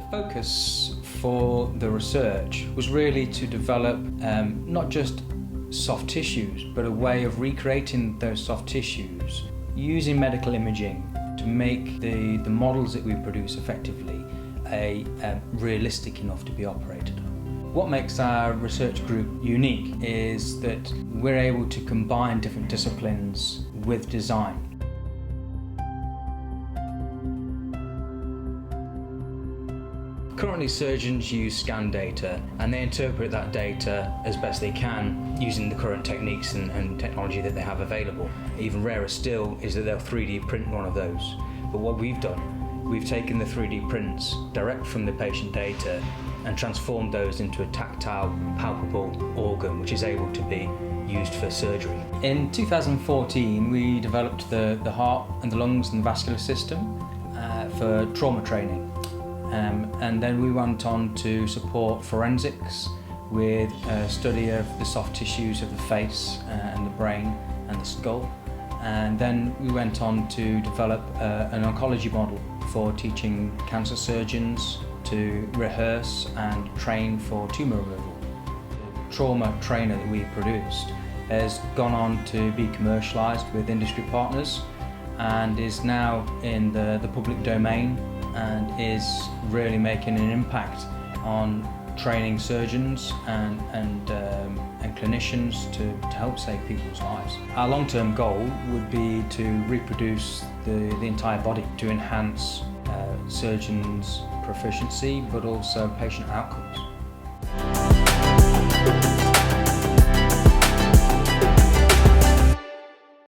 focus for the research was really to develop not just soft tissues, but a way of recreating those soft tissues using medical imaging to make the models that we produce effectively realistic enough to be operated on. What makes our research group unique is that we're able to combine different disciplines with design. Currently, surgeons use scan data and they interpret that data as best they can using the current techniques and technology that they have available. Even rarer still is that they'll 3D print one of those. But what we've done, we've taken the 3D prints direct from the patient data and transformed those into a tactile, palpable organ which is able to be used for surgery. In 2014, we developed the heart and the lungs and the vascular system for trauma training. And then we went on to support forensics with a study of the soft tissues of the face and the brain and the skull. And then we went on to develop an oncology model for teaching cancer surgeons to rehearse and train for tumour removal. The trauma trainer that we produced has gone on to be commercialised with industry partners and is now in the public domain and is really making an impact on training surgeons and clinicians to help save people's lives. Our long-term goal would be to reproduce the entire body to enhance surgeons' proficiency but also patient outcomes.